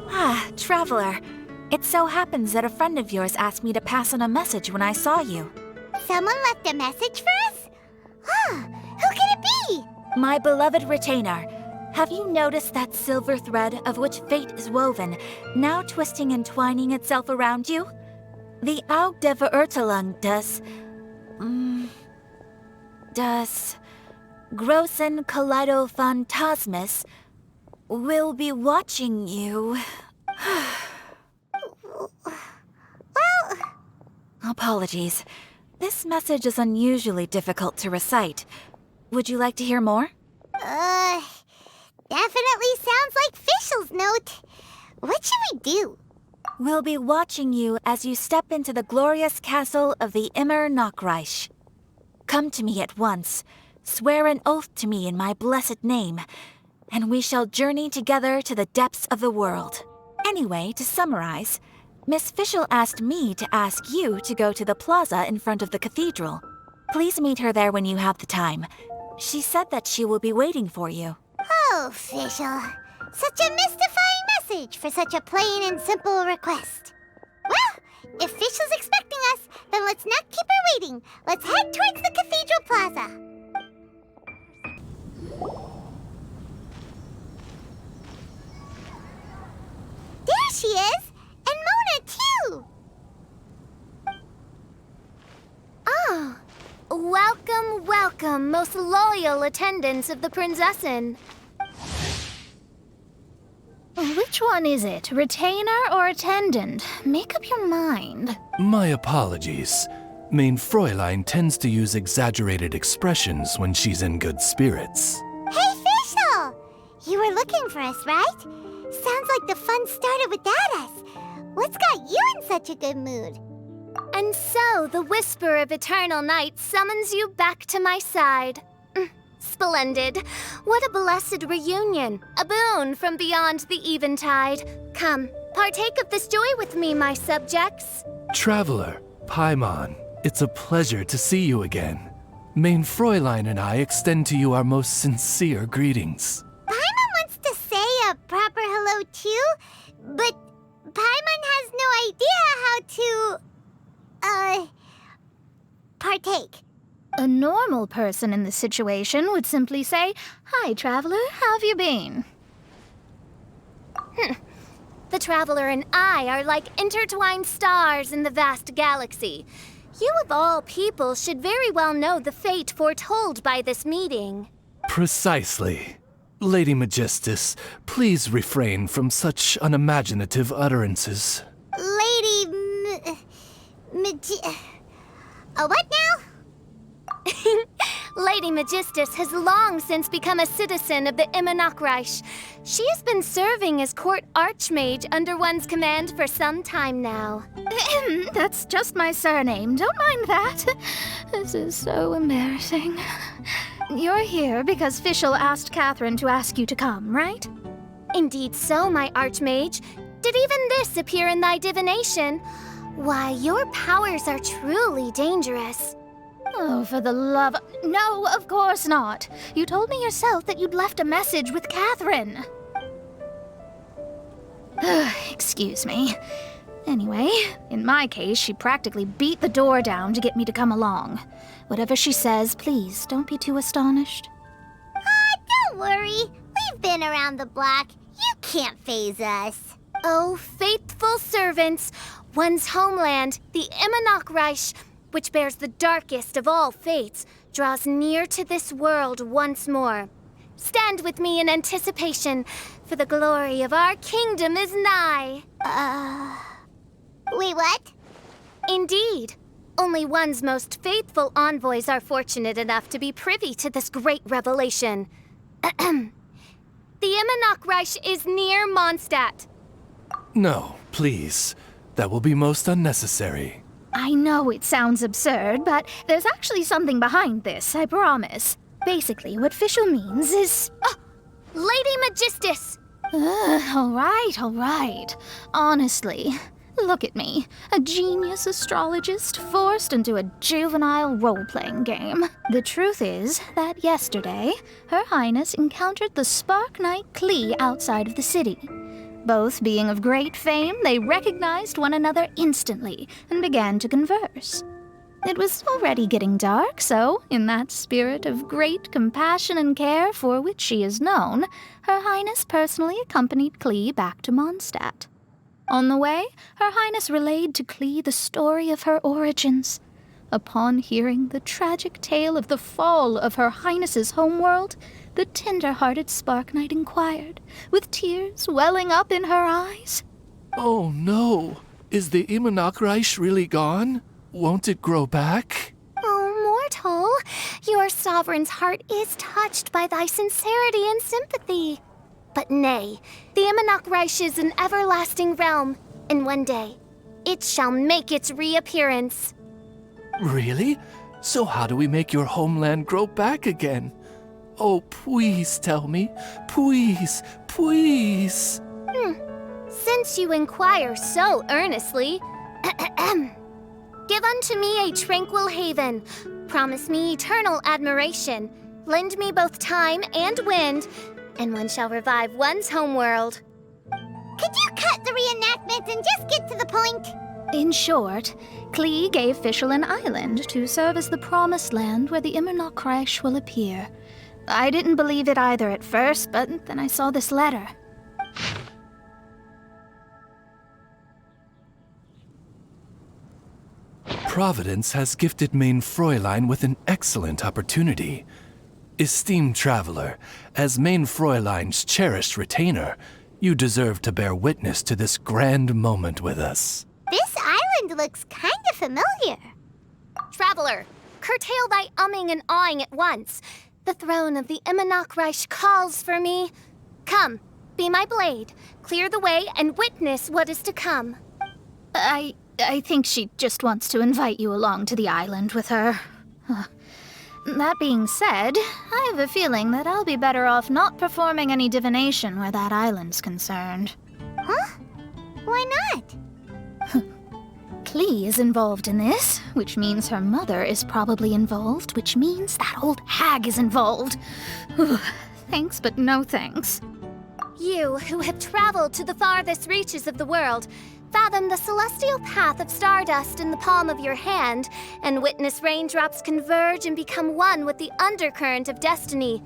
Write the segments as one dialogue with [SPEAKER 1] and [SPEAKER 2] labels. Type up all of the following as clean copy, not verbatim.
[SPEAKER 1] Ah, Traveler. It so happens that a friend of yours asked me to pass on a message when I saw you.
[SPEAKER 2] Someone left a message for us? Huh, who could it be?
[SPEAKER 1] My beloved retainer. Have you noticed that silver thread of which fate is woven, now twisting and twining itself around you? The Aug der Verurteilung das Großen Kaleido-Phantasmus will be watching you.
[SPEAKER 2] Well...
[SPEAKER 1] Apologies. This message is unusually difficult to recite. Would you like to hear more?
[SPEAKER 2] Definitely sounds like Fischl's note. What should we do?
[SPEAKER 1] We'll be watching you as you step into the glorious castle of the Immer Nachreich. Come to me at once, swear an oath to me in my blessed name, and we shall journey together to the depths of the world. Anyway, to summarize, Miss Fischl asked me to ask you to go to the plaza in front of the cathedral. Please meet her there when you have the time. She said that she will be waiting for you.
[SPEAKER 2] Oh, Fischl. Such a mystifying message for such a plain and simple request. Well, if Fischl's expecting us, then let's not keep her waiting. Let's head towards the cathedral plaza. There she is! And Mona, too!
[SPEAKER 3] Ah, welcome, welcome, most loyal attendants of the Prinzessin. Which one is it, retainer or attendant? Make up your mind.
[SPEAKER 4] My apologies. Main Fräulein tends to use exaggerated expressions when she's in good spirits.
[SPEAKER 2] Hey, Fischl! You were looking for us, right? Sounds like the fun started without us. What's got you in such a good mood?
[SPEAKER 3] And so, the whisper of eternal night summons you back to my side. Splendid. What a blessed reunion. A boon from beyond the eventide. Come, partake of this joy with me, my subjects.
[SPEAKER 4] Traveler, Paimon, it's a pleasure to see you again. Main Fräulein and I extend to you our most sincere greetings.
[SPEAKER 2] Paimon wants to say a proper hello too, but Paimon has no idea how to, partake.
[SPEAKER 3] A normal person in this situation would simply say, "Hi, traveler, how have you been?" The traveler and I are like intertwined stars in the vast galaxy. You of all people should very well know the fate foretold by this meeting.
[SPEAKER 4] Precisely. Lady Magistus, please refrain from such unimaginative utterances.
[SPEAKER 2] What now?
[SPEAKER 3] Lady Magistus has long since become a citizen of the Immer Nachreich. She has been serving as court archmage under one's command for some time now. That's just my surname. Don't mind that. This is so embarrassing. You're here because Fischl asked Catherine to ask you to come, right? Indeed so, my archmage. Did even this appear in thy divination? Why, your powers are truly dangerous. Oh, for the love... No, of course not. You told me yourself that you'd left a message with Catherine. Excuse me. Anyway, in my case, she practically beat the door down to get me to come along. Whatever she says, please don't be too astonished.
[SPEAKER 2] Don't worry. We've been around the block. You can't faze us.
[SPEAKER 3] Oh, faithful servants, one's homeland, the Immer Nachreich, which bears the darkest of all fates, draws near to this world once more. Stand with me in anticipation, for the glory of our kingdom is nigh.
[SPEAKER 2] Wait, what?
[SPEAKER 3] Indeed. Only one's most faithful envoys are fortunate enough to be privy to this great revelation. The Immer Nachreich is near Mondstadt.
[SPEAKER 4] No, please. That will be most unnecessary.
[SPEAKER 3] I know it sounds absurd, but there's actually something behind this, I promise. Basically, what Fischl means is... Lady Magistus! All right. Honestly, look at me. A genius astrologist forced into a juvenile role-playing game. The truth is that yesterday, Her Highness encountered the Spark Knight Klee outside of the city.
[SPEAKER 5] Both being of great fame, they recognized one another instantly and began to converse. It was already getting dark, so, in that spirit of great compassion and care for which she is known, Her Highness personally accompanied Klee back to Mondstadt. On the way, Her Highness relayed to Klee the story of her origins. Upon hearing the tragic tale of the fall of Her Highness's homeworld, the tender-hearted Spark Knight inquired, with tears welling up in her eyes.
[SPEAKER 4] Oh no! Is the Imanakreich really gone? Won't it grow back?
[SPEAKER 3] Oh, mortal, your sovereign's heart is touched by thy sincerity and sympathy. But nay, the Imanakreich is an everlasting realm, and one day, it shall make its reappearance.
[SPEAKER 4] Really? So how do we make your homeland grow back again? Oh, please tell me. Please, please.
[SPEAKER 3] Since you inquire so earnestly, give unto me a tranquil haven, promise me eternal admiration, lend me both time and wind, and one shall revive one's homeworld.
[SPEAKER 2] Could you cut the reenactment and just get to the point?
[SPEAKER 5] In short, Klee gave Fischl an island to serve as the promised land where the Imanakreich will appear. I didn't believe it either at first, but then I saw this letter.
[SPEAKER 4] Providence has gifted Main Fräulein with an excellent opportunity. Esteemed traveler, as Main Fräulein's cherished retainer, you deserve to bear witness to this grand moment with us.
[SPEAKER 2] This island looks kind of familiar.
[SPEAKER 3] Traveler, curtail thy umming and awing at once. The throne of the Imanakreich calls for me. Come, be my blade, clear the way, and witness what is to come.
[SPEAKER 5] I think she just wants to invite you along to the island with her. That being said, I have a feeling that I'll be better off not performing any divination where that island's concerned.
[SPEAKER 2] Huh? Why not?
[SPEAKER 5] Klee is involved in this, which means her mother is probably involved, which means that old hag is involved. Thanks, but no thanks.
[SPEAKER 3] You, who have traveled to the farthest reaches of the world, fathom the celestial path of stardust in the palm of your hand, and witness raindrops converge and become one with the undercurrent of destiny.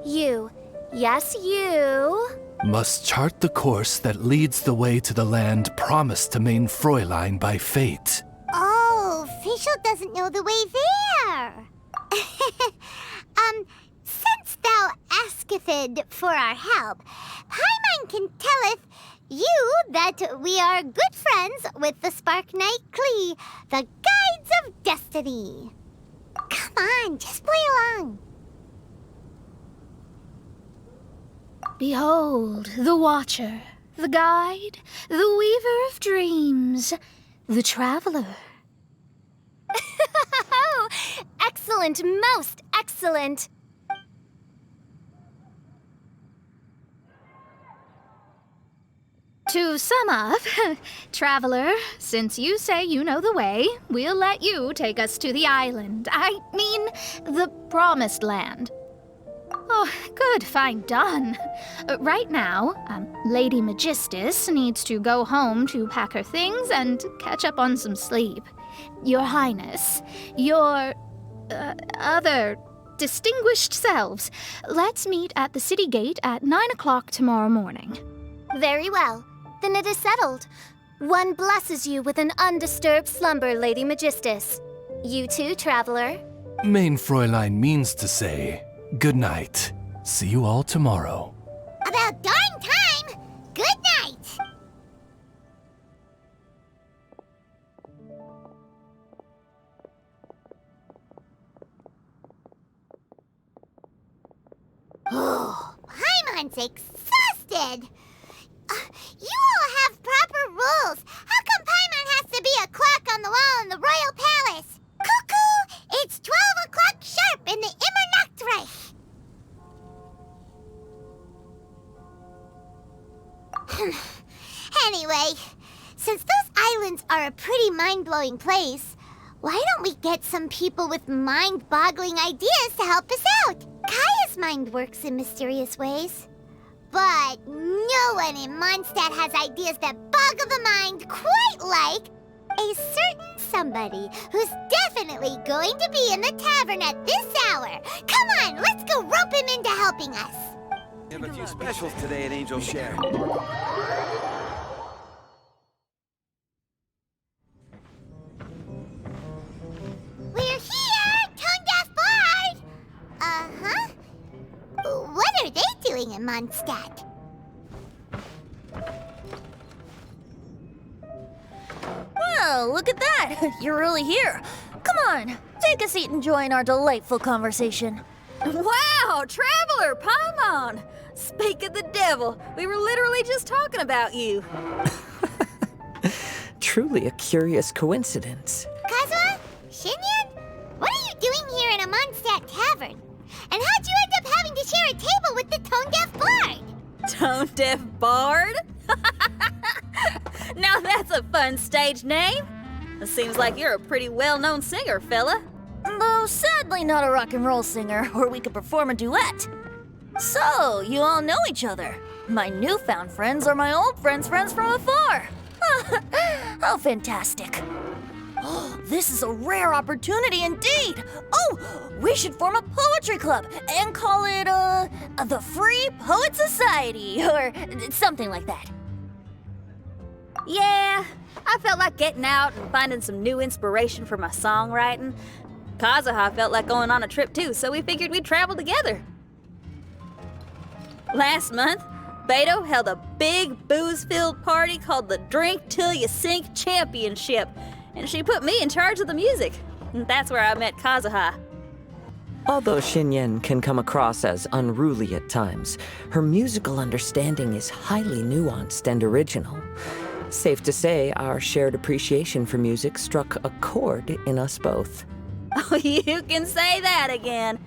[SPEAKER 3] You, yes you,
[SPEAKER 4] Must chart the course that leads the way to the land promised to Main Fräulein by fate.
[SPEAKER 2] Oh, Fischl doesn't know the way there. Since thou asketh for our help, Paimon can telleth you that we are good friends with the Spark Knight Klee, the Guides of Destiny. Come on, just play along.
[SPEAKER 5] Behold, the Watcher, the Guide, the Weaver of Dreams, the Traveler.
[SPEAKER 3] Excellent, most excellent.
[SPEAKER 5] To sum up, Traveler, since you say you know the way, we'll let you take us to the island. I mean, the Promised Land. Oh, good, fine, done. Right now, Lady Magistus needs to go home to pack her things and catch up on some sleep. Your Highness, your other distinguished selves, let's meet at the city gate at 9 o'clock tomorrow morning.
[SPEAKER 3] Very well. Then it is settled. One blesses you with an undisturbed slumber, Lady Magistus. You too, traveler.
[SPEAKER 4] Main Fräulein means to say, good night. See you all tomorrow.
[SPEAKER 2] About darn time! Good night! Oh, Paimon's exhausted! You all have proper rules. How come Paimon has to be a clock on the wall in the royal palace? Cuckoo! It's 12 o'clock sharp in the Immernachtreich! Anyway, since those islands are a pretty mind-blowing place, why don't we get some people with mind-boggling ideas to help us out? Kaya's mind works in mysterious ways. But no one in Mondstadt has ideas that boggle the mind quite like a certain somebody who's definitely going to be in the tavern at this hour. Come on, let's go rope him into helping us.
[SPEAKER 6] We have a few specials today at Angel Share.
[SPEAKER 2] We're here, Tone Deaf Bard! Uh-huh. What are they doing in Mondstadt?
[SPEAKER 7] Well, look at that! You're really here. Come on, take a seat and join our delightful conversation.
[SPEAKER 8] Wow, Traveler, Paimon! Speak of the devil, we were literally just talking about you.
[SPEAKER 9] Truly a curious coincidence.
[SPEAKER 2] Kazuha? Shinyan? What are you doing here in a Mondstadt tavern? And how'd you end up having to share a table with the Tone Deaf Bard?
[SPEAKER 8] Tone Deaf Bard? Now that's a fun stage name. It seems like you're a pretty well-known singer, fella.
[SPEAKER 7] Though sadly not a rock and roll singer, or we could perform a duet. So, you all know each other. My newfound friends are my old friends' friends from afar. How fantastic. Oh, this is a rare opportunity indeed. Oh, we should form a poetry club and call it, the Free Poet Society, or something like that.
[SPEAKER 8] Yeah, I felt like getting out and finding some new inspiration for my songwriting. Kazuha felt like going on a trip too, so we figured we'd travel together. Last month, Beto held a big booze-filled party called the Drink Till You Sink Championship, and she put me in charge of the music. And that's where I met Kazuha.
[SPEAKER 9] Although Shinyen can come across as unruly at times, her musical understanding is highly nuanced and original. Safe to say, our shared appreciation for music struck a chord in us both.
[SPEAKER 8] Oh, you can say that again.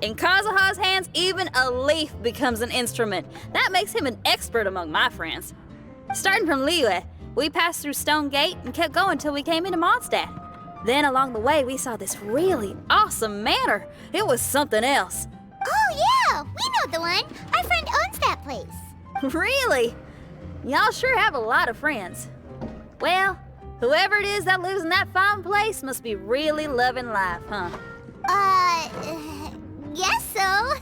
[SPEAKER 8] In Kazuha's hands, even a leaf becomes an instrument. That makes him an expert among my friends. Starting from Liyue, we passed through Stone Gate and kept going till we came into Mondstadt. Then along the way, we saw this really awesome manor. It was something else.
[SPEAKER 2] Oh yeah, we know the one. Our friend owns that place.
[SPEAKER 8] Really? Y'all sure have a lot of friends. Well, whoever it is that lives in that fine place must be really loving life, huh?
[SPEAKER 2] Guess so.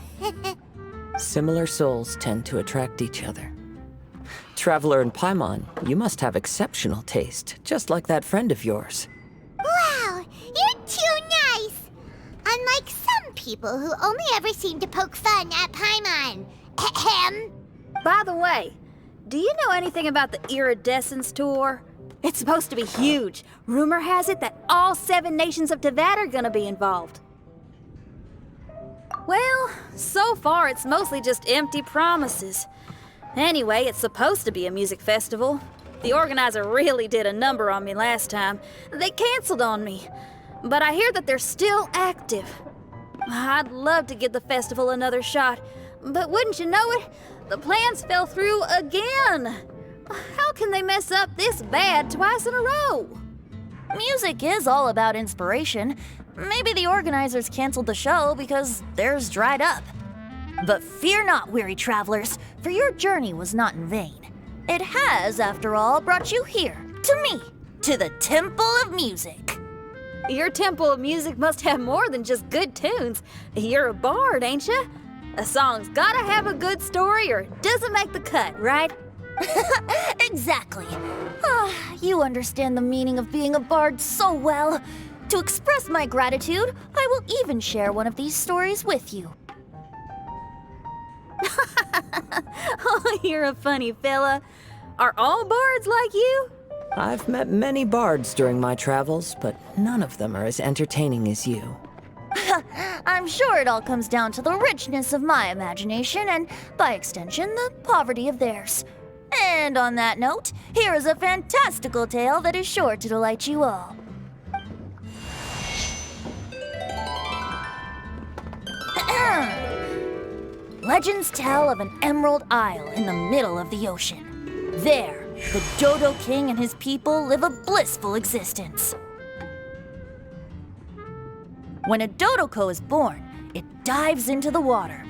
[SPEAKER 9] Similar souls tend to attract each other. Traveler and Paimon, you must have exceptional taste, just like that friend of yours.
[SPEAKER 2] Wow, you're too nice. Unlike some people who only ever seem to poke fun at Paimon. Ahem.
[SPEAKER 8] By the way, do you know anything about the Iridescence Tour? It's supposed to be huge. Rumor has it that all 7 nations of Tevat are gonna be involved. Well, so far it's mostly just empty promises. Anyway, it's supposed to be a music festival. The organizer really did a number on me last time. They canceled on me. But I hear that they're still active. I'd love to give the festival another shot. But wouldn't you know it, the plans fell through again. How can they mess up this bad twice in a row?
[SPEAKER 7] Music is all about inspiration. Maybe the organizers canceled the show because theirs dried up. But fear not, weary travelers, for your journey was not in vain. It has, after all, brought you here, to me, to the Temple of Music.
[SPEAKER 8] Your Temple of Music must have more than just good tunes. You're a bard, ain't ya? A song's gotta have a good story or it doesn't make the cut, right?
[SPEAKER 7] Exactly. You understand the meaning of being a bard so well. To express my gratitude, I will even share one of these stories with you.
[SPEAKER 8] Oh, you're a funny fella. Are all bards like you?
[SPEAKER 9] I've met many bards during my travels, but none of them are as entertaining as you.
[SPEAKER 7] I'm sure it all comes down to the richness of my imagination and, by extension, the poverty of theirs. And on that note, here is a fantastical tale that is sure to delight you all. Legends tell of an emerald isle in the middle of the ocean. There, the Dodo King and his people live a blissful existence. When a Dodoko is born, it dives into the water.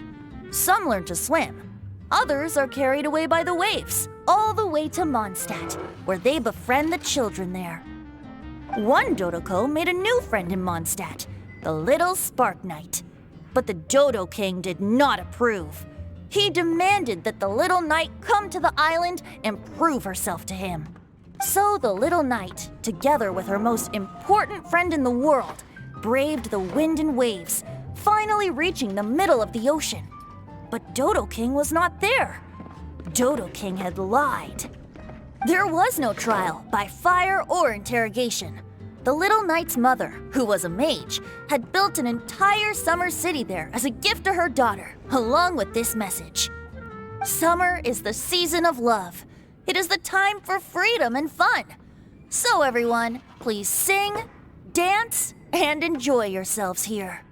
[SPEAKER 7] Some learn to swim, Others are carried away by the waves, all the way to Mondstadt, where they befriend the children there. One Dodoko made a new friend in Mondstadt, the little Spark Knight. But the Dodo King did not approve. He demanded that the little knight come to the island and prove herself to him. So the little knight, together with her most important friend in the world, braved the wind and waves, finally reaching the middle of the ocean. But Dodo King was not there. Dodo King had lied. There was no trial by fire or interrogation. The little knight's mother, who was a mage, had built an entire summer city there as a gift to her daughter, along with this message. Summer is the season of love. It is the time for freedom and fun. So everyone, please sing, dance, and enjoy yourselves here.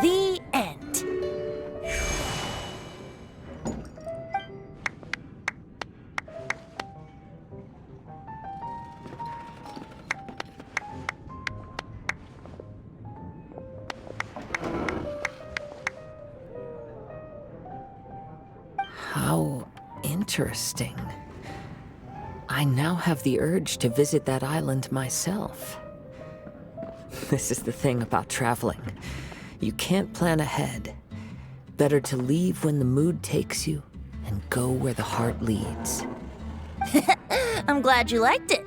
[SPEAKER 7] The end.
[SPEAKER 9] How interesting. I now have the urge to visit that island myself. This is the thing about traveling. You can't plan ahead. Better to leave when the mood takes you and go where the heart leads.
[SPEAKER 7] I'm glad you liked it.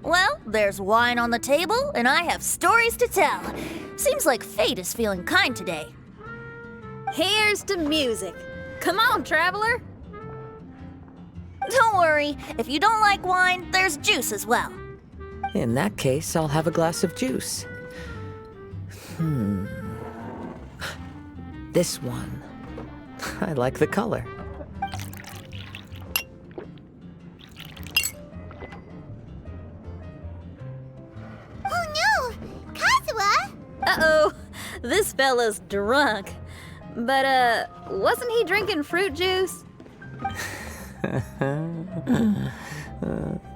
[SPEAKER 7] Well, there's wine on the table, and I have stories to tell. Seems like fate is feeling kind today.
[SPEAKER 8] Here's to music. Come on, traveler.
[SPEAKER 7] Don't worry, if you don't like wine, there's juice as well.
[SPEAKER 9] In that case, I'll have a glass of juice. This one. I like the color.
[SPEAKER 2] Oh no! Kazuha!
[SPEAKER 8] Uh-oh, this fella's drunk. But, wasn't he drinking fruit juice?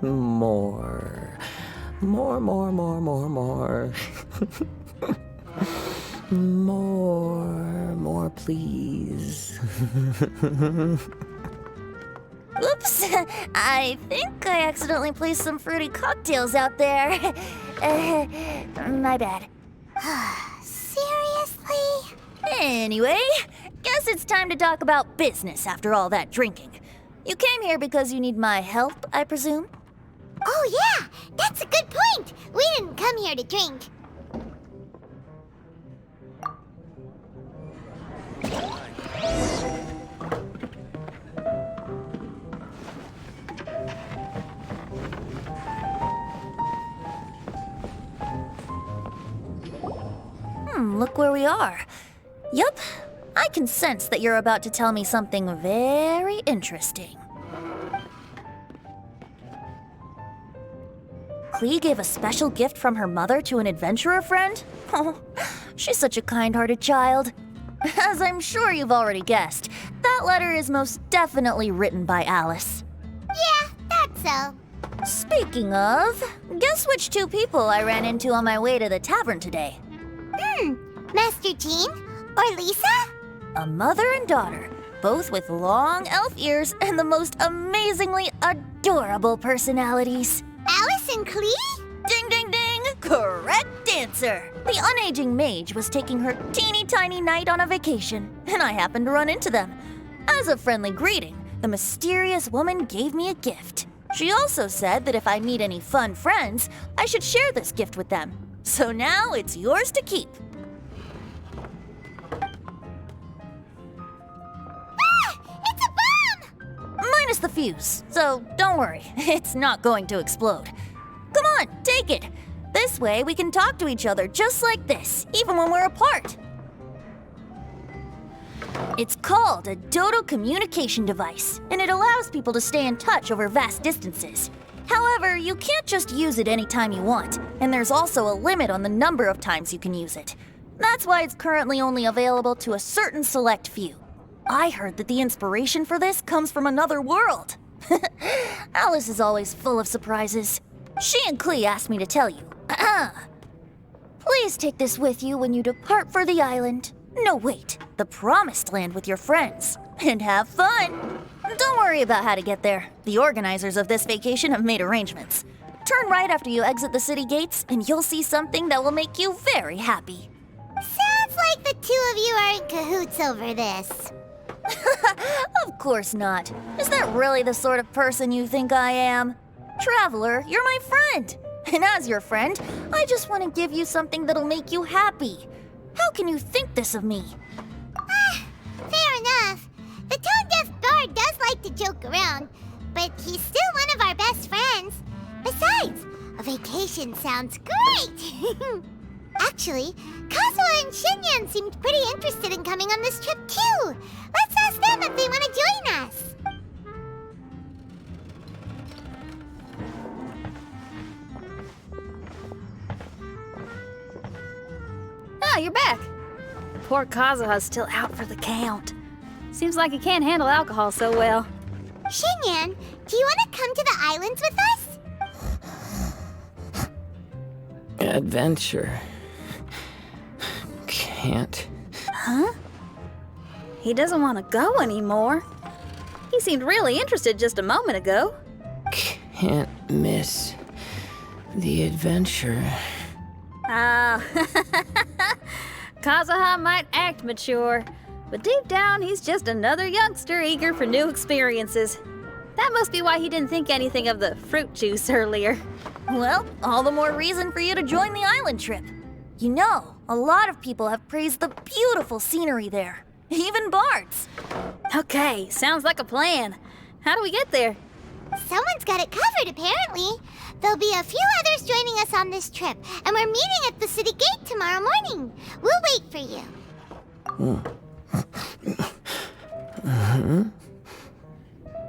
[SPEAKER 9] More. More, please.
[SPEAKER 7] Oops, I think I accidentally placed some fruity cocktails out there. My bad.
[SPEAKER 2] Seriously?
[SPEAKER 7] Anyway, guess it's time to talk about business after all that drinking. You came here because you need my help, I presume?
[SPEAKER 2] Oh yeah, that's a good point. We didn't come here to drink.
[SPEAKER 7] Look where we are. Yup, I can sense that you're about to tell me something very interesting. Klee gave a special gift from her mother to an adventurer friend? Oh, she's such a kind-hearted child. As I'm sure you've already guessed, that letter is most definitely written by Alice.
[SPEAKER 2] Yeah, that's so.
[SPEAKER 7] Speaking of, guess which two people I ran into on my way to the tavern today?
[SPEAKER 2] Master Jean? Or Lisa?
[SPEAKER 7] A mother and daughter, both with long elf ears and the most amazingly adorable personalities.
[SPEAKER 2] Alice and Klee?
[SPEAKER 7] Ding, ding, ding! Correct answer! The unaging mage was taking her teeny tiny knight on a vacation, and I happened to run into them. As a friendly greeting, the mysterious woman gave me a gift. She also said that if I meet any fun friends, I should share this gift with them. So now it's yours to keep.
[SPEAKER 2] It's a bomb!
[SPEAKER 7] Minus the fuse, so don't worry, it's not going to explode. Come on, take it. This way we can talk to each other just like this, even when we're apart. It's called a Dodo communication device, and it allows people to stay in touch over vast distances. However, you can't just use it anytime you want, and there's also a limit on the number of times you can use it. That's why it's currently only available to a certain select few. I heard that the inspiration for this comes from another world. Alice is always full of surprises. She and Klee asked me to tell you. Please take this with you when you depart for the island. No, wait, the Promised Land with your friends. And have fun. Don't worry about how to get there. The organizers of this vacation have made arrangements. Turn right after you exit the city gates, and you'll see something that will make you very happy.
[SPEAKER 2] Sounds like the two of you are in cahoots over this.
[SPEAKER 7] Of course not. Is that really the sort of person you think I am? Traveler, you're my friend. And as your friend, I just want to give you something that'll make you happy. How can you think this of me?
[SPEAKER 2] Fair enough. The tone-deaf bard does like to joke around, but he's still one of our best friends. Besides, a vacation sounds great! Actually, Kazuha and Shinyan seemed pretty interested in coming on this trip too. Let's ask them if they want to join us.
[SPEAKER 8] Ah, you're back. Poor Kazuha's still out for the count. Seems like he can't handle alcohol so well.
[SPEAKER 2] Shinyan, do you want to come to the islands with us?
[SPEAKER 9] Adventure. Can't.
[SPEAKER 8] Huh? He doesn't want to go anymore. He seemed really interested just a moment ago.
[SPEAKER 9] Can't miss the adventure.
[SPEAKER 8] Ah, Kazuha might act mature, but deep down he's just another youngster eager for new experiences. That must be why he didn't think anything of the fruit juice earlier.
[SPEAKER 7] Well, all the more reason for you to join the island trip. You know, a lot of people have praised the beautiful scenery there. Even bards.
[SPEAKER 8] Okay, sounds like a plan. How do we get there?
[SPEAKER 2] Someone's got it covered, apparently. There'll be a few others joining us on this trip, and we're meeting at the city gate tomorrow morning. We'll wait for you.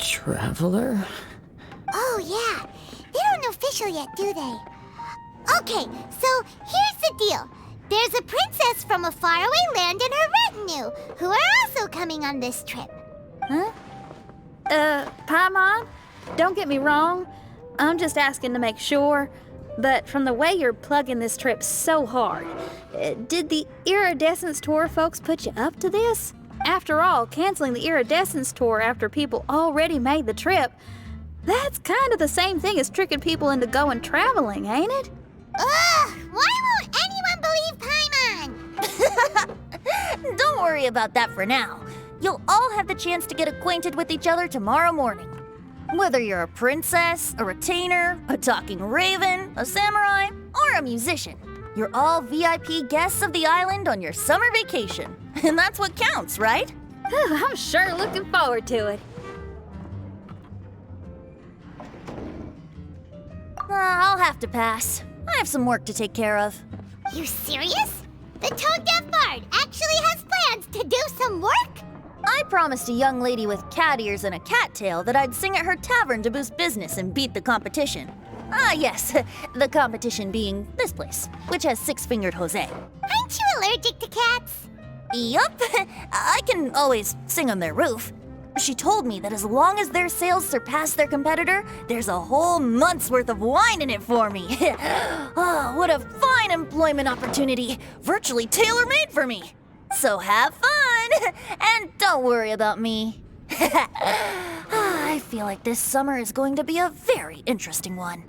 [SPEAKER 9] Traveler?
[SPEAKER 2] Oh, yeah. They don't know official yet, do they? Okay, so here's the deal. There's a princess from a faraway land and her retinue, who are also coming on this trip.
[SPEAKER 8] Huh? Paimon, don't get me wrong. I'm just asking to make sure. But from the way you're plugging this trip so hard, did the Iridescence Tour folks put you up to this? After all, canceling the Iridescence Tour after people already made the trip, that's kind of the same thing as tricking people into going traveling, ain't it?
[SPEAKER 2] Ugh! Why won't anyone believe Paimon?
[SPEAKER 7] Don't worry about that for now. You'll all have the chance to get acquainted with each other tomorrow morning. Whether you're a princess, a retainer, a talking raven, a samurai, or a musician, you're all VIP guests of the island on your summer vacation. And that's what counts, right?
[SPEAKER 8] I'm sure looking forward to it.
[SPEAKER 7] I'll have to pass. I have some work to take care of.
[SPEAKER 2] You serious? The tone-deaf bard actually has plans to do some work?
[SPEAKER 7] I promised a young lady with cat ears and a cattail that I'd sing at her tavern to boost business and beat the competition. Ah, yes, the competition being this place, which has six-fingered Jose.
[SPEAKER 2] Aren't you allergic to cats?
[SPEAKER 7] Yup, I can always sing on their roof. She told me that as long as their sales surpass their competitor, there's a whole month's worth of wine in it for me. Oh, what a fine employment opportunity, virtually tailor-made for me. So have fun, and don't worry about me. I feel like this summer is going to be a very interesting one.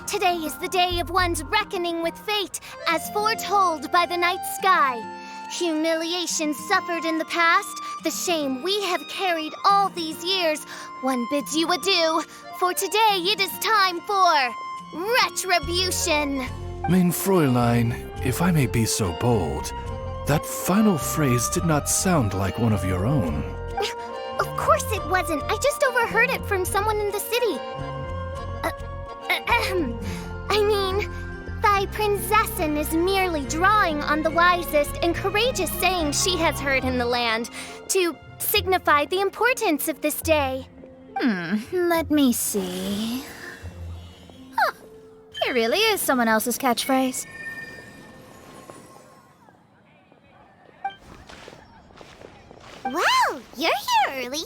[SPEAKER 3] Today is the day of one's reckoning with fate, as foretold by the night sky. Humiliation suffered in the past, the shame we have carried all these years. One bids you adieu, for today it is time for retribution.
[SPEAKER 4] Mein Fräulein, if I may be so bold, that final phrase did not sound like one of your own.
[SPEAKER 3] Of course it wasn't. I just overheard it from someone in the city. I mean, thy princessin is merely drawing on the wisest and courageous sayings she has heard in the land to signify the importance of this day.
[SPEAKER 5] Let me see. Huh, here really is someone else's catchphrase.
[SPEAKER 2] Wow, you're here early.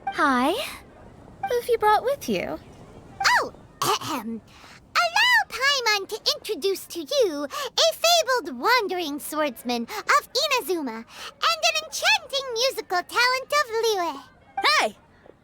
[SPEAKER 5] Hi. Who've you brought with you?
[SPEAKER 2] Oh, ahem. Allow Paimon to introduce to you a fabled wandering swordsman of Inazuma and an enchanting musical talent of Liyue.
[SPEAKER 8] Hey,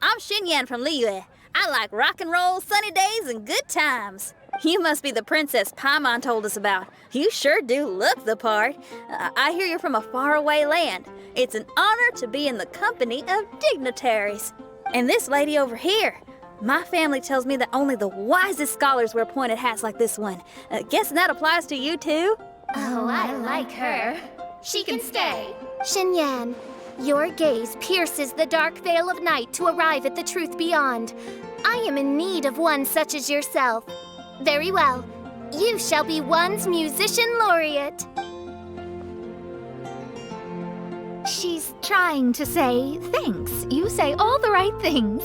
[SPEAKER 8] I'm Xinyan from Liyue. I like rock and roll, sunny days, and good times. You must be the princess Paimon told us about. You sure do look the part. I hear you're from a faraway land. It's an honor to be in the company of dignitaries. And this lady over here, my family tells me that only the wisest scholars wear pointed hats like this one. Guessing that applies to you too?
[SPEAKER 5] Oh, I like her.
[SPEAKER 3] She can stay. Xinyan, your gaze pierces the dark veil of night to arrive at the truth beyond. I am in need of one such as yourself. Very well. You shall be one's musician laureate.
[SPEAKER 5] She's trying to say thanks. You say all the right things.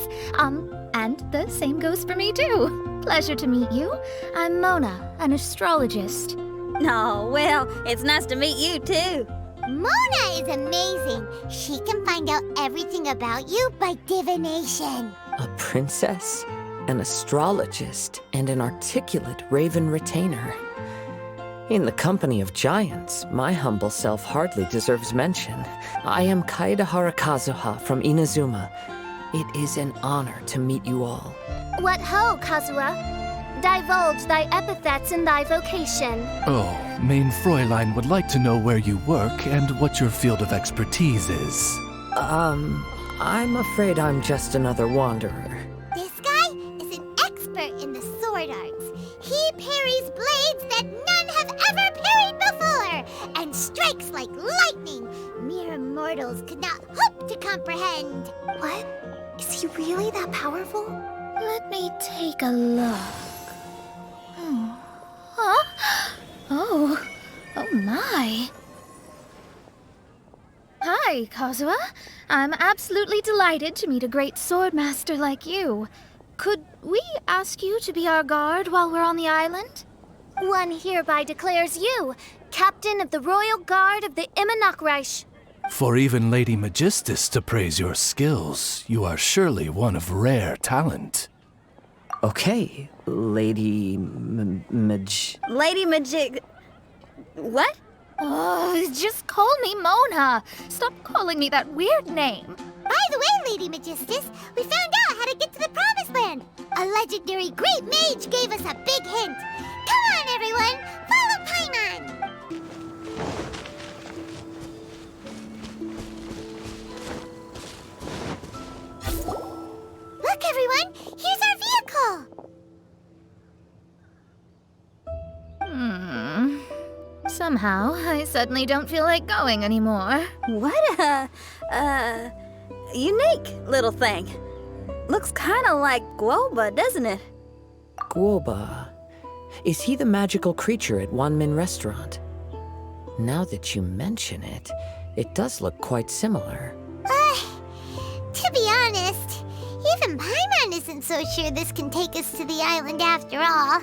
[SPEAKER 5] And the same goes for me too. Pleasure to meet you. I'm Mona, an astrologist.
[SPEAKER 8] Oh, well, it's nice to meet you too.
[SPEAKER 2] Mona is amazing. She can find out everything about you by divination.
[SPEAKER 9] A princess, an astrologist, and an articulate raven retainer. In the company of giants, my humble self hardly deserves mention. I am Kaida Harakazuha from Inazuma. It is an honor to meet you all.
[SPEAKER 3] What ho, Kazuha? Divulge thy epithets and thy vocation.
[SPEAKER 4] Oh, Main Fräulein would like to know where you work and what your field of expertise is.
[SPEAKER 9] I'm afraid I'm just another wanderer.
[SPEAKER 2] This guy is an expert in the sword arts. He parries blades that none have ever parried before, and strikes like lightning mere mortals could not hope to comprehend.
[SPEAKER 3] What? Is he really that powerful?
[SPEAKER 5] Let me take a look. Huh? Oh my. Hi, Kazuha. I'm absolutely delighted to meet a great swordmaster like you. Could we ask you to be our guard while we're on the island?
[SPEAKER 3] One hereby declares you captain of the Royal Guard of the Immernachtreich.
[SPEAKER 4] For even Lady Magistus to praise your skills, you are surely one of rare talent.
[SPEAKER 9] Okay, Lady
[SPEAKER 8] Lady Majig... What?
[SPEAKER 5] Oh, just call me Mona. Stop calling me that weird name.
[SPEAKER 2] By the way, Lady Magistus, we found out how to get to the Promised Land. A legendary great mage gave us a big hint. Come on, everyone, follow Paimon. Look, everyone, here's our vehicle.
[SPEAKER 5] Somehow, I suddenly don't feel like going anymore.
[SPEAKER 8] What a unique little thing. Looks kind of like Guoba, doesn't it?
[SPEAKER 9] Guoba. Is he the magical creature at Wanmin Restaurant? Now that you mention it, it does look quite similar.
[SPEAKER 2] To be honest, even Paimon isn't so sure this can take us to the island after all.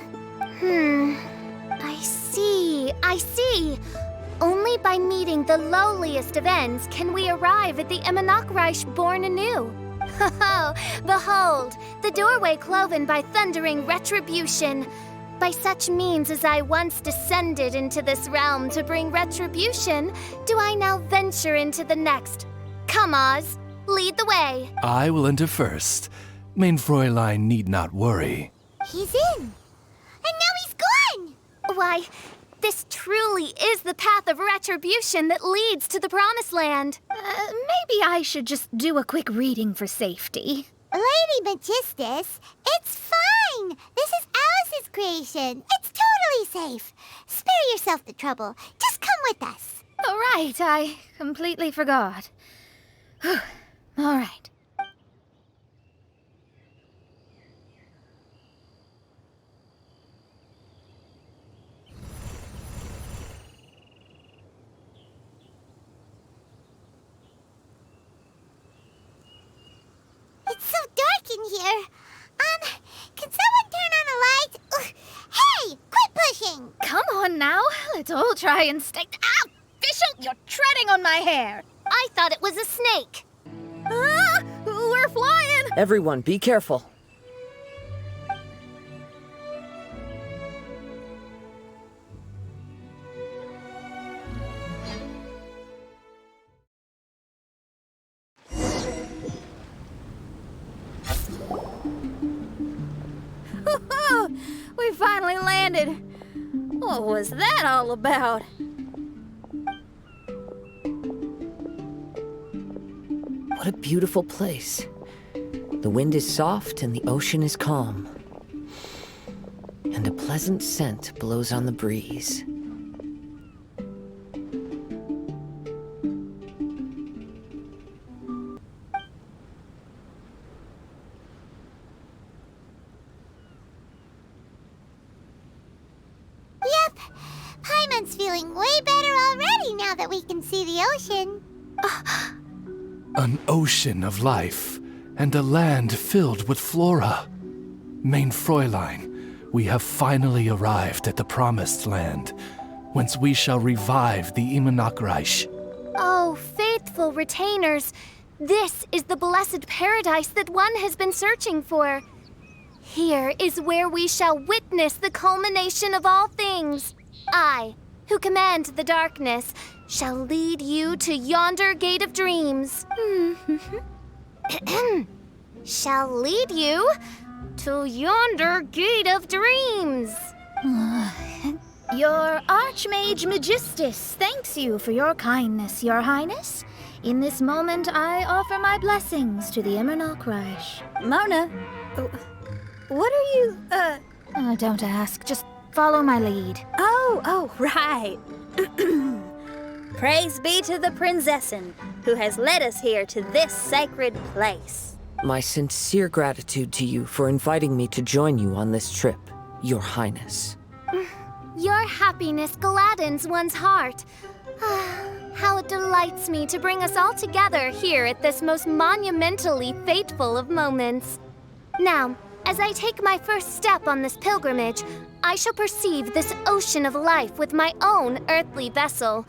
[SPEAKER 3] I see. Only by meeting the lowliest of ends can we arrive at the Immernachtreich born anew. Behold, the doorway cloven by thundering retribution. By such means as I once descended into this realm to bring retribution, do I now venture into the next. Come, Oz, lead the way.
[SPEAKER 4] I will enter first. Main Fräulein need not worry.
[SPEAKER 2] He's in. And now he's gone.
[SPEAKER 3] Why, this truly is the path of retribution that leads to the Promised Land.
[SPEAKER 5] Maybe I should just do a quick reading for safety.
[SPEAKER 2] Lady Magistus, it's fine. This is Alice's creation. It's totally safe. Spare yourself the trouble. Just come with us.
[SPEAKER 5] All right, I completely forgot. All right. Don't try and stay. Ow! Fischl, you're treading on my hair.
[SPEAKER 3] I thought it was a snake.
[SPEAKER 8] Ah, we're flying!
[SPEAKER 9] Everyone, be careful.
[SPEAKER 8] We finally landed. What was that all about?
[SPEAKER 9] What a beautiful place. The wind is soft and the ocean is calm. And a pleasant scent blows on the breeze.
[SPEAKER 2] Yep. Paimon's feeling way better already now that we can see the ocean.
[SPEAKER 4] An ocean of life, and a land filled with flora. Main Fräulein, we have finally arrived at the Promised Land, whence we shall revive the Immernachtreich.
[SPEAKER 3] Oh, faithful retainers, this is the blessed paradise that one has been searching for. Here is where we shall witness the culmination of all things. I, who command the darkness, shall lead you to yonder gate of dreams. Shall lead you to yonder gate of dreams.
[SPEAKER 5] Your Archmage Magistus thanks you for your kindness, Your Highness. In this moment, I offer my blessings to the Immernachtreich.
[SPEAKER 8] Mona, what are you,
[SPEAKER 5] Don't ask, just follow my lead.
[SPEAKER 8] Oh, right. Praise be to the Prinzessin, who has led us here to this sacred place.
[SPEAKER 9] My sincere gratitude to you for inviting me to join you on this trip, Your Highness.
[SPEAKER 3] Your happiness gladdens one's heart. How it delights me to bring us all together here at this most monumentally fateful of moments. Now, as I take my first step on this pilgrimage, I shall perceive this ocean of life with my own earthly vessel.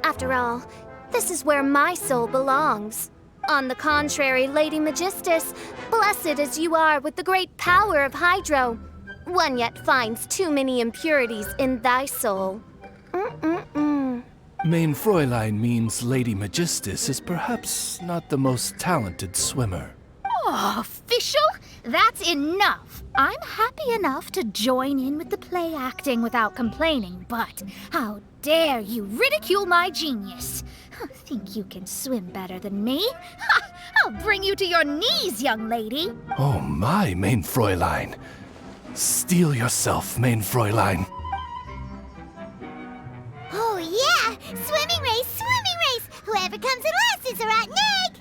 [SPEAKER 3] After all, this is where my soul belongs. On the contrary, Lady Magistus, blessed as you are with the great power of Hydro, one yet finds too many impurities in thy soul.
[SPEAKER 4] Main Fräulein means Lady Magistus is perhaps not the most talented swimmer.
[SPEAKER 5] Oh, Fischl, that's enough. I'm happy enough to join in with the play acting without complaining, but how dare you ridicule my genius? Think you can swim better than me? Ha! I'll bring you to your knees, young lady.
[SPEAKER 4] Oh my, Main Fräulein. Steel yourself, Main Fräulein.
[SPEAKER 2] Oh yeah! Swimming race, swimming race! Whoever comes in last is a rotten egg!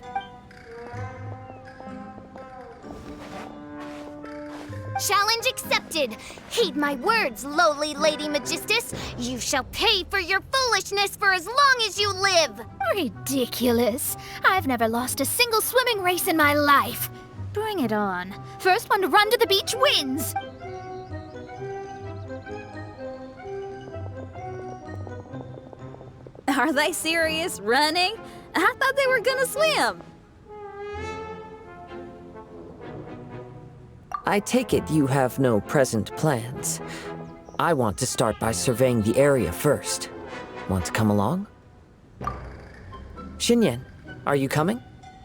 [SPEAKER 3] Challenge accepted. Heed my words, lowly Lady Magistus. You shall pay for your foolishness for as long as you live.
[SPEAKER 5] Ridiculous. I've never lost a single swimming race in my life. Bring it on. First one to run to the beach wins.
[SPEAKER 8] Are they serious? Running? I thought they were gonna swim.
[SPEAKER 9] I take it you have no present plans. I want to start by surveying the area first. Want to come along? Xinyan, are you coming?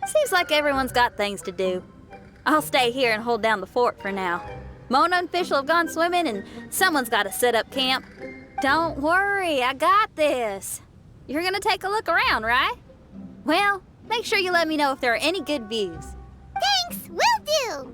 [SPEAKER 8] Seems like everyone's got things to do. I'll stay here and hold down the fort for now. Mona and Fischl have gone swimming, and someone's got to set up camp. Don't worry, I got this. You're gonna take a look around, right? Well, make sure you let me know if there are any good views.
[SPEAKER 2] Thanks, will do!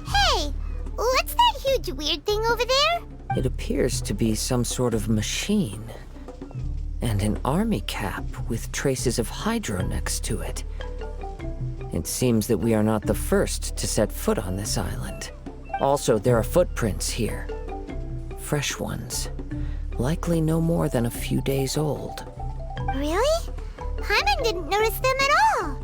[SPEAKER 2] Hey, what's that huge weird thing over there?
[SPEAKER 9] It appears to be some sort of machine. And an army cap with traces of Hydro next to it. It seems that we are not the first to set foot on this island. Also, there are footprints here. Fresh ones. Likely no more than a few days old.
[SPEAKER 2] Really? Paimon didn't notice them at all.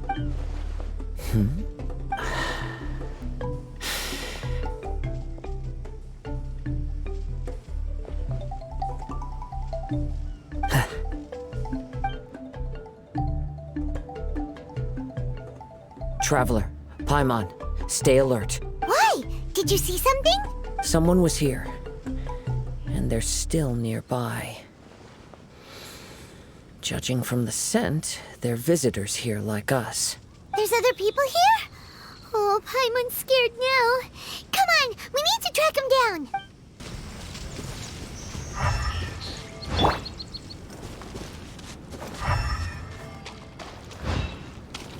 [SPEAKER 9] Traveler, Paimon, stay alert.
[SPEAKER 2] Why? Did you see something?
[SPEAKER 9] Someone was here, and they're still nearby. Judging from the scent, they're visitors here like us.
[SPEAKER 2] There's other people here? Oh, Paimon's scared now. Come on, we need to track him down.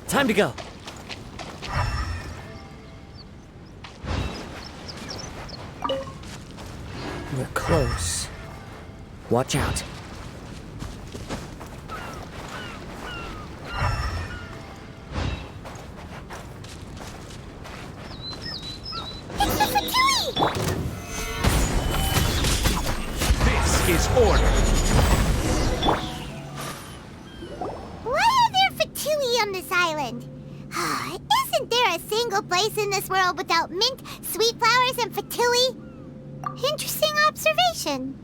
[SPEAKER 9] Time to go. We're close. Watch out.
[SPEAKER 2] It's the Fatui!
[SPEAKER 4] This is order.
[SPEAKER 2] Why are there Fatui on this island? Isn't there a single place in this world without mint, sweet flowers, and Fatui? Interesting observation.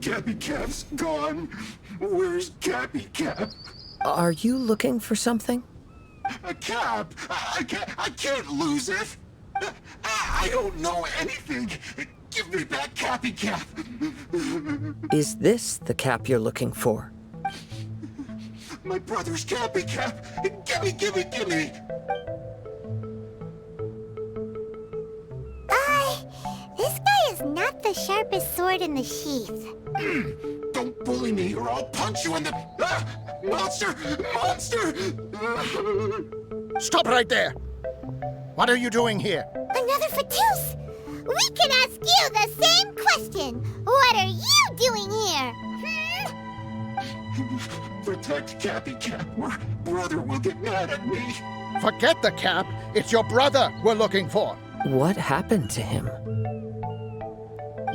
[SPEAKER 10] Cappy Cap's gone. Where's Cappy Cap?
[SPEAKER 9] Are you looking for something?
[SPEAKER 10] A cap? I can't lose it. I don't know anything. Give me back Cappy Cap.
[SPEAKER 9] Is this the cap you're looking for?
[SPEAKER 10] My brother's Cappy Cap. Gimme.
[SPEAKER 2] This guy is not the sharpest sword in the sheath.
[SPEAKER 10] Don't bully me or I'll punch you in the... Monster!
[SPEAKER 11] Stop right there! What are you doing here?
[SPEAKER 2] Another Fatus! We can ask you the same question! What are you doing here?
[SPEAKER 10] Protect Cappy Cap or brother will get mad at me.
[SPEAKER 11] Forget the cap. It's your brother we're looking for.
[SPEAKER 9] What happened to him?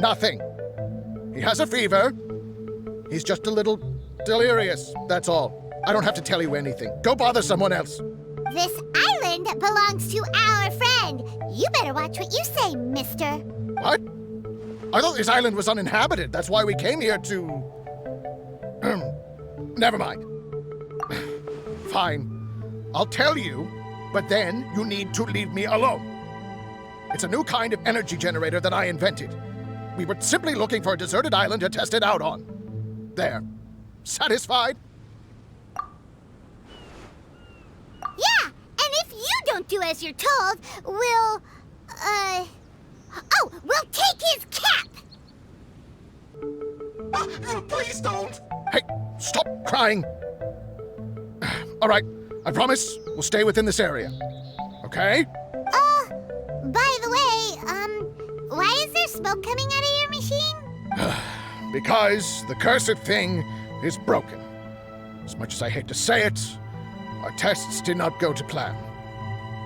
[SPEAKER 11] Nothing. He has a fever. He's just a little delirious, that's all. I don't have to tell you anything. Go bother someone else.
[SPEAKER 2] This island belongs to our friend. You better watch what you say, mister.
[SPEAKER 11] What? I thought this island was uninhabited. That's why we came here to... Never mind. Fine. I'll tell you, but then you need to leave me alone. It's a new kind of energy generator that I invented. We were simply looking for a deserted island to test it out on. There. Satisfied?
[SPEAKER 2] Yeah, and if you don't do as you're told, we'll take his cap!
[SPEAKER 10] Please don't.
[SPEAKER 11] Hey, stop crying. All right, I promise we'll stay within this area. Okay?
[SPEAKER 2] By the way, why is there smoke coming out of your machine?
[SPEAKER 11] Because the cursed thing is broken. As much as I hate to say it, our tests did not go to plan.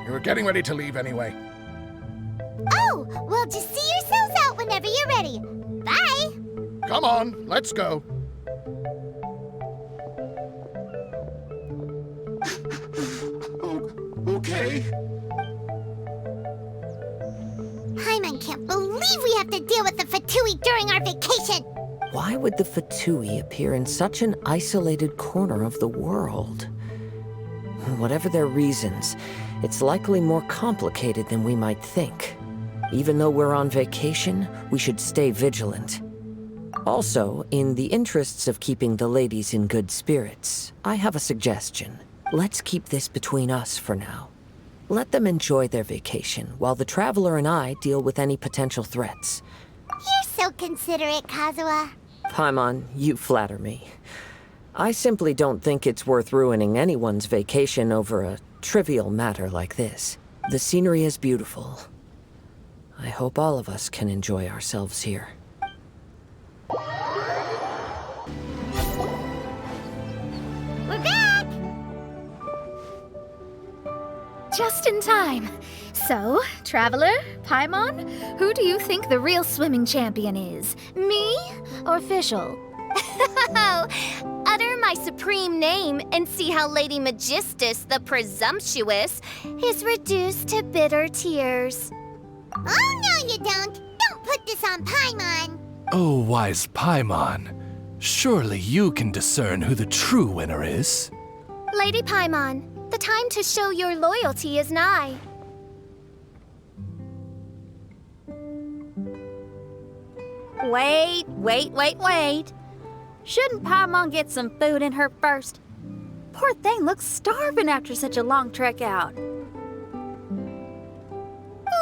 [SPEAKER 11] We were getting ready to leave anyway.
[SPEAKER 2] Oh, well, just see yourselves out whenever you're ready. Bye!
[SPEAKER 11] Come on, let's go.
[SPEAKER 10] Okay.
[SPEAKER 2] Paimon can't believe we have to deal with the Fatui during our vacation!
[SPEAKER 9] Why would the Fatui appear in such an isolated corner of the world? Whatever their reasons, it's likely more complicated than we might think. Even though we're on vacation, we should stay vigilant. Also, in the interests of keeping the ladies in good spirits, I have a suggestion. Let's keep this between us for now. Let them enjoy their vacation, while the Traveler and I deal with any potential threats.
[SPEAKER 2] You're so considerate, Kazuha.
[SPEAKER 9] Paimon, you flatter me. I simply don't think it's worth ruining anyone's vacation over a trivial matter like this. The scenery is beautiful. I hope all of us can enjoy ourselves here.
[SPEAKER 2] We're back!
[SPEAKER 5] Just in time. So, Traveler, Paimon, who do you think the real swimming champion is? Me or Fischl?
[SPEAKER 3] Utter my supreme name and see how Lady Magistus the Presumptuous is reduced to bitter tears.
[SPEAKER 2] Oh, no you don't. Don't put this on Paimon.
[SPEAKER 4] Oh, wise Paimon. Surely you can discern who the true winner is.
[SPEAKER 3] Lady Paimon, the time to show your loyalty is nigh.
[SPEAKER 8] Wait. Shouldn't Paimon get some food in her first? Poor thing looks starving after such a long trek out.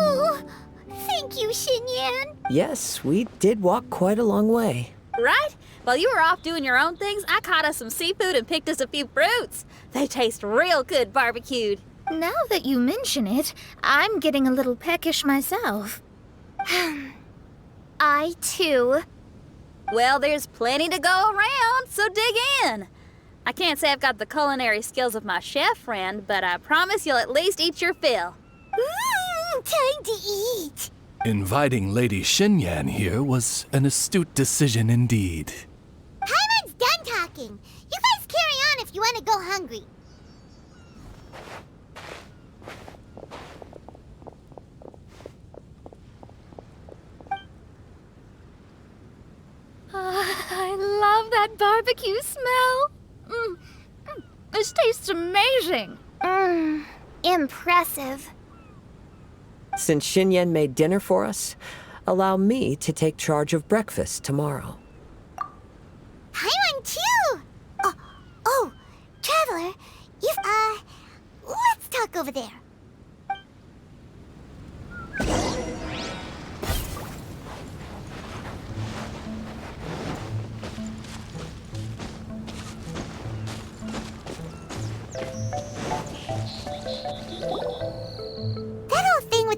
[SPEAKER 2] Oh, thank you, Xinyan.
[SPEAKER 9] Yes, we did walk quite a long way.
[SPEAKER 8] Right? While you were off doing your own things, I caught us some seafood and picked us a few fruits. They taste real good barbecued.
[SPEAKER 5] Now that you mention it, I'm getting a little peckish myself.
[SPEAKER 3] I, too.
[SPEAKER 8] Well, there's plenty to go around, so dig in. I can't say I've got the culinary skills of my chef friend, but I promise you'll at least eat your fill.
[SPEAKER 2] Time to eat.
[SPEAKER 4] Inviting Lady Xinyan here was an astute decision indeed.
[SPEAKER 2] Paimon's done talking. You guys carry on if you want to go hungry.
[SPEAKER 5] I love that barbecue smell. This tastes amazing.
[SPEAKER 3] Impressive.
[SPEAKER 9] Since Xinyan made dinner for us, allow me to take charge of breakfast tomorrow.
[SPEAKER 2] Paimon too. Oh, Traveler, let's talk over there.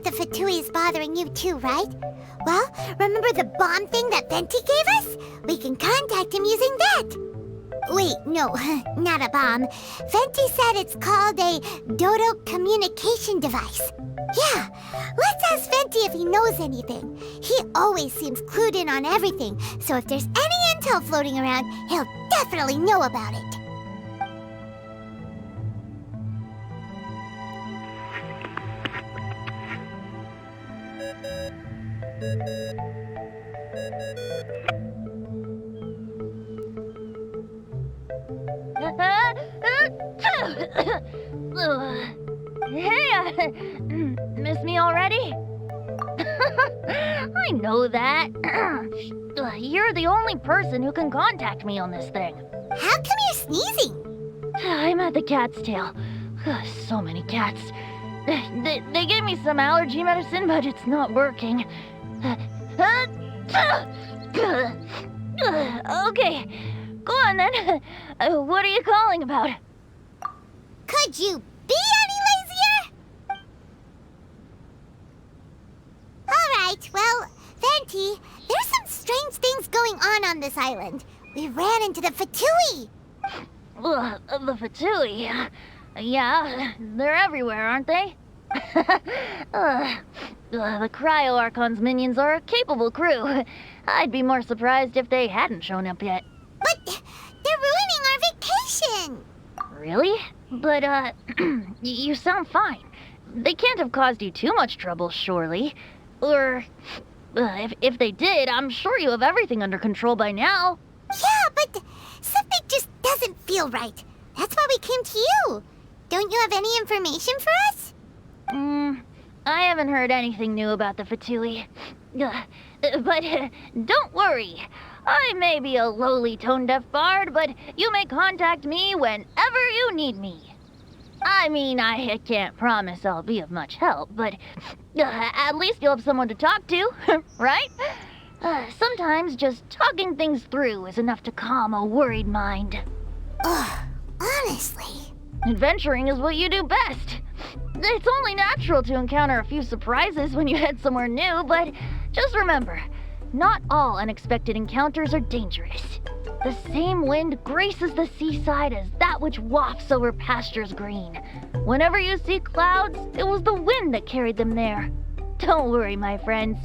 [SPEAKER 2] The Fatui is bothering you too, right? Well, remember the bomb thing that Venti gave us? We can contact him using that. Wait, no, not a bomb. Venti said it's called a Dodo communication device. Yeah, let's ask Venti if he knows anything. He always seems clued in on everything, so if there's any intel floating around, he'll definitely know about it.
[SPEAKER 12] Hey, miss me already? I know that. You're the only person who can contact me on this thing.
[SPEAKER 2] How come you're sneezing?
[SPEAKER 12] I'm at the cat's tail. So many cats. They gave me some allergy medicine, but it's not working. Okay, go on then. What are you calling about?
[SPEAKER 2] Could you be any lazier? Alright, well, Venti, there's some strange things going on this island. We ran into the Fatui.
[SPEAKER 12] The Fatui? Yeah, they're everywhere, aren't they? The Cryo Archon's minions are a capable crew. I'd be more surprised if they hadn't shown up yet.
[SPEAKER 2] But they're ruining our vacation.
[SPEAKER 12] Really? But, you sound fine. They can't have caused you too much trouble, surely. Or, if they did, I'm sure you have everything under control by now.
[SPEAKER 2] Yeah, but something just doesn't feel right. That's why we came to you. Don't you have any information for us?
[SPEAKER 12] I haven't heard anything new about the Fatui. But don't worry. I may be a lowly tone-deaf bard, but you may contact me whenever you need me. I mean, I can't promise I'll be of much help, but at least you'll have someone to talk to, right? Sometimes just talking things through is enough to calm a worried mind.
[SPEAKER 2] Honestly.
[SPEAKER 12] Adventuring is what you do best. It's only natural to encounter a few surprises when you head somewhere new, but just remember, not all unexpected encounters are dangerous. The same wind graces the seaside as that which wafts over pastures green. Whenever you see clouds, it was the wind that carried them there. Don't worry, my friends.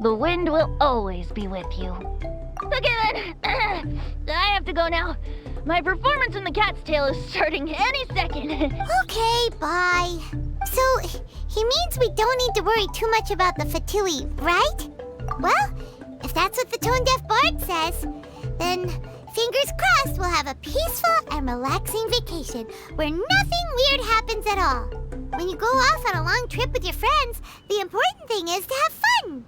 [SPEAKER 12] The wind will always be with you. Okay then, I have to go now. My performance in the cat's tail is starting any second.
[SPEAKER 2] Okay, bye. So, he means we don't need to worry too much about the Fatui, right? Well, if that's what the tone-deaf bard says, then fingers crossed we'll have a peaceful and relaxing vacation where nothing weird happens at all. When you go off on a long trip with your friends, the important thing is to have fun.